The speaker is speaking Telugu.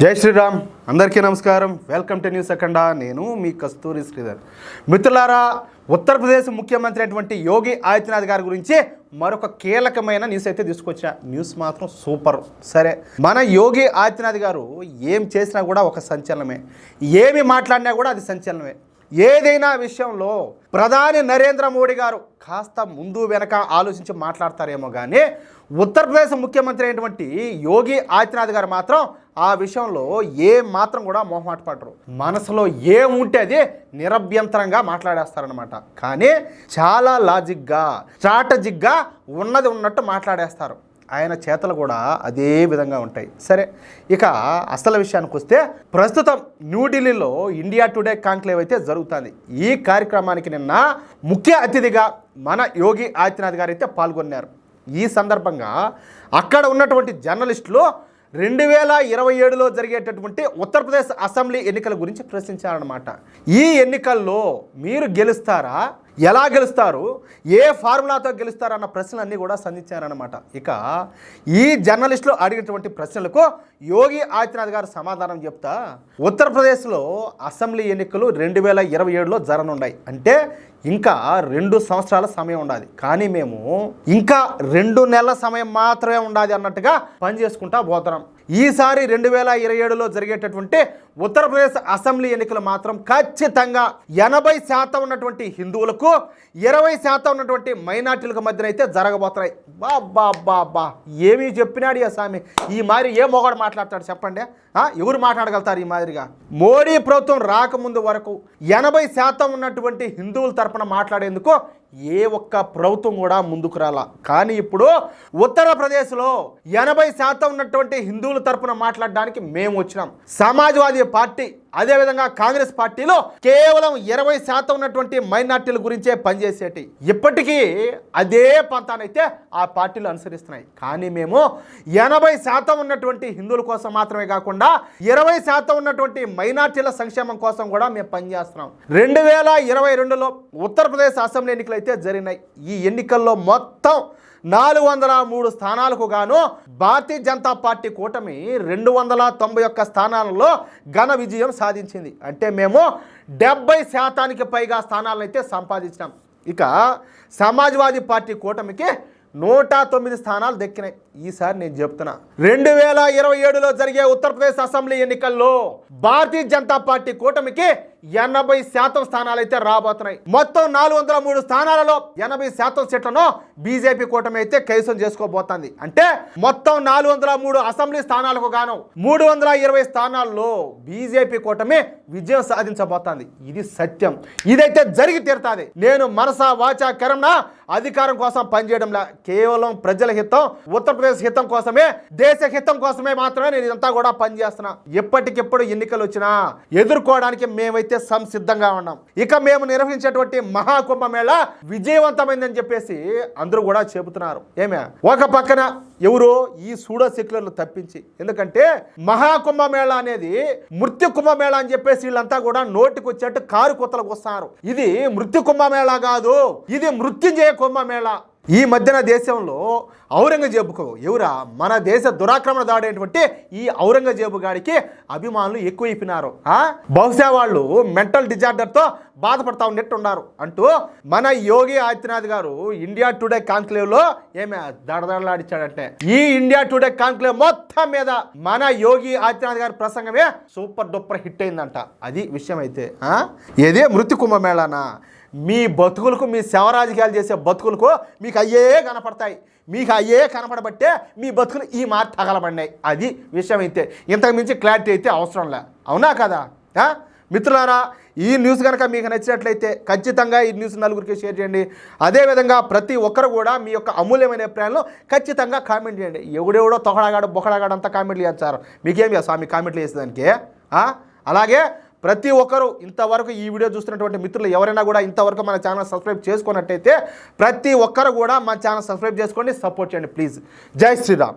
జై శ్రీరామ్. అందరికీ నమస్కారం. వెల్కమ్ టు న్యూస్ అఖండ. నేను మీ కస్తూరి శ్రీధర్. మిత్రులారా, ఉత్తరప్రదేశ్ ముఖ్యమంత్రి అయినటువంటి యోగి ఆదిత్యనాథ్ గారి గురించి మరొక కీలకమైన న్యూస్ అయితే తీసుకొచ్చా. న్యూస్ మాత్రం సూపర్. సరే, మన యోగి ఆదిత్యనాథ్ గారు ఏం చేసినా కూడా ఒక సంచలనమే, ఏమి మాట్లాడినా కూడా అది సంచలనమే. ఏదైనా విషయంలో ప్రధాని నరేంద్ర మోడీ గారు కాస్త ముందు వెనక ఆలోచించి మాట్లాడతారేమో కానీ ఉత్తరప్రదేశ్ ముఖ్యమంత్రి అయినటువంటి యోగి ఆదిత్యనాథ్ గారు మాత్రం ఆ విషయంలో ఏ మాత్రం కూడా మొహమాట పడరు. మనసులో ఏముంటే అది నిరభ్యంతరంగా మాట్లాడేస్తారనమాట. కానీ చాలా లాజిక్గా, స్ట్రాటజిక్గా ఉన్నది ఉన్నట్టు మాట్లాడేస్తారు. ఆయన చేతలు కూడా అదే విధంగా ఉంటాయి. సరే, ఇక అసలు విషయానికి వస్తే ప్రస్తుతం న్యూఢిల్లీలో ఇండియా టుడే కాంక్లేవ్ అయితే జరుగుతుంది. ఈ కార్యక్రమానికి నిన్న ముఖ్య అతిథిగా మన యోగి ఆదిత్యనాథ్ గారు అయితే పాల్గొన్నారు. ఈ సందర్భంగా అక్కడ ఉన్నటువంటి జర్నలిస్టులు 2027లో జరిగేటటువంటి ఉత్తరప్రదేశ్ అసెంబ్లీ ఎన్నికల గురించి ప్రశ్నించారనమాట. ఈ ఎన్నికల్లో మీరు గెలుస్తారా, ఎలా గెలుస్తారు, ఏ ఫార్ములాతో గెలుస్తారు అన్న ప్రశ్నలన్నీ కూడా సంధించారనమాట. ఇక ఈ జర్నలిస్టులు అడిగినటువంటి ప్రశ్నలకు యోగి ఆదిత్యనాథ్ గారు సమాధానం చెప్తా, ఉత్తరప్రదేశ్లో అసెంబ్లీ ఎన్నికలు 2027లో జరగనున్నాయి. అంటే ఇంకా 2 సంవత్సరాల సమయం ఉండాలి, కానీ మేము ఇంకా 2 నెలల సమయం మాత్రమే ఉండాలి అన్నట్టుగా పనిచేసుకుంటా పోతున్నాం. ఈసారి 2027లో జరిగేటటువంటి ఉత్తరప్రదేశ్ అసెంబ్లీ ఎన్నికలు మాత్రం ఖచ్చితంగా 80% ఉన్నటువంటి హిందువులకు, 20% ఉన్నటువంటి మైనార్టీలకు మధ్యన అయితే జరగబోతున్నాయి. బా ఏమీ చెప్పినాడు ఆ స్వామి. ఈ మాదిరి ఏ మొగాడు మాట్లాడతాడు చెప్పండి? ఎవరు మాట్లాడగలుగుతారు ఈ మాదిరిగా? మోడీ ప్రభుత్వం రాకముందు వరకు 80% ఉన్నటువంటి హిందువుల తరపున మాట్లాడేందుకు ఏ ఒక్క ప్రభుత్వం కూడా ముందుకు రాలా. కానీ ఇప్పుడు ఉత్తరప్రదేశ్లో 80% ఉన్నటువంటి హిందువుల తరపున మాట్లాడడానికి మేము వచ్చినాం. సమాజ్వాదీ పార్టీ, అదేవిధంగా కాంగ్రెస్ పార్టీలో కేవలం 20% ఉన్నటువంటి మైనార్టీల గురించే పనిచేసేటి. ఇప్పటికీ అదే పంతానైతే ఆ పార్టీలు అనుసరిస్తున్నాయి. కానీ మేము 80% ఉన్నటువంటి హిందువుల కోసం మాత్రమే కాకుండా 20% ఉన్నటువంటి మైనార్టీల సంక్షేమం కోసం కూడా మేము పనిచేస్తున్నాం. 2022లో ఉత్తరప్రదేశ్ అసెంబ్లీ ఎన్నికలు అయితే జరిగినాయి. ఈ ఎన్నికల్లో మొత్తం 403 స్థానాలకు గాను భారతీయ జనతా పార్టీ కూటమి 291 స్థానాలలో ఘన విజయం సాధించింది. అంటే మేము 70% పైగా స్థానాలను అయితే సంపాదించినాం. ఇక సమాజ్వాదీ పార్టీ కూటమికి 109 స్థానాలు దక్కినాయి. ఈసారి నేను చెప్తున్నా, 2027లో జరిగే ఉత్తరప్రదేశ్ అసెంబ్లీ ఎన్నికల్లో భారతీయ జనతా పార్టీ కూటమికి 80% స్థానాలు అయితే రాబోతున్నాయి. మొత్తం 403 స్థానాలలో 80% సీట్లను బీజేపీ కూటమి అయితే కైవసం చేసుకోబోతుంది. అంటే మొత్తం 403 అసెంబ్లీ స్థానాలకు గాను 320 స్థానాల్లో బీజేపీ కూటమి విజయం సాధించబోతోంది. ఇది సత్యం. ఇదైతే జరిగి తీరుతుంది. నేను మనసా వాచా కర్మణ అధికారం కోసం పనిచేయడంలా, కేవలం ప్రజల హితం, ఉత్తరప్రదేశ్ హితం కోసమే, దేశ హితం కోసమే మాత్రమే నేను ఇదంతా కూడా పనిచేస్తున్నా. ఎప్పటికెప్పుడు ఎన్నికలు వచ్చినా ఎదుర్కోవడానికి మేమైతే సంసిద్ధంగా ఉన్నాం. ఇక మేము నిర్వహించేటువంటి మహాకుంభమేళ విజయవంతమైందని చెప్పేసి అందరూ కూడా చెబుతున్నారు. ఏమే, ఒక పక్కన ఎవరో ఈ సూడో సెక్యులర్లు తప్పించి, ఎందుకంటే మహాకుంభమేళ అనేది మృత్యు కుంభమేళ అని చెప్పేసి వీళ్ళంతా కూడా నోటికి వచ్చేట్టు కారు కొత్తలకు వస్తున్నారు. ఇది మృత్యు కుంభమేళ కాదు, ఇది మృత్యుంజయ కుంభమేళ. ఈ మధ్యన దేశంలో ఔరంగజేబుకు ఎవరా మన దేశ దురాక్రమణ దాడేటువంటి ఈ ఔరంగజేబు గాడికి అభిమానులు ఎక్కువైపోయినారు. బహుశా వాళ్ళు మెంటల్ డిజార్డర్తో బాధపడతా ఉన్నట్టు ఉన్నారు అంటూ మన యోగి ఆదిత్యనాథ్ గారు ఇండియా టుడే కాన్క్లేవ్లో ఏమే దడదడలాడిచ్చాడంటే, ఈ ఇండియా టుడే కాన్క్లేవ్ మొత్తం మీద మన యోగి ఆదిత్యనాథ్ గారి ప్రసంగమే సూపర్ డూపర్ హిట్ అయిందంట. అది విషయం. అయితే ఏదే మృత్యు కుంభమేళానా? మీ బతుకులకు, మీ సేవ రాజకీయాలు చేసే బతుకులకు మీకు అయ్యే కనపడతాయి. మీకు అయ్యే కనపడబట్టే మీ బతుకులు ఈ మాట తగలబడినాయి. అది విషయం. అయితే ఇంతకు మించి క్లారిటీ అయితే అవసరం లే. అవునా కదా మిత్రులారా? ఈ న్యూస్ కనుక మీకు నచ్చినట్లయితే ఖచ్చితంగా ఈ న్యూస్ నలుగురికి షేర్ చేయండి. అదేవిధంగా ప్రతి ఒక్కరు కూడా మీ యొక్క అమూల్యమైన అభిప్రాయాలను ఖచ్చితంగా కామెంట్ చేయండి. ఎవడెవడో తొకడాగాడు బొకడాగాడు అంతా కామెంట్లు చేస్తారు. మీకేం స్వామి కామెంట్లు చేసేదానికి? అలాగే ప్రతి ఒక్కరూ ఇంతవరకు ఈ వీడియో చూస్తున్నటువంటి మిత్రులు ఎవరైనా కూడా ఇంతవరకు మన ఛానల్ సబ్స్క్రైబ్ చేసుకున్నట్టయితే ప్రతి ఒక్కరు కూడా మన ఛానల్ సబ్స్క్రైబ్ చేసుకోండి, సపోర్ట్ చేయండి ప్లీజ్. జై శ్రీరామ్.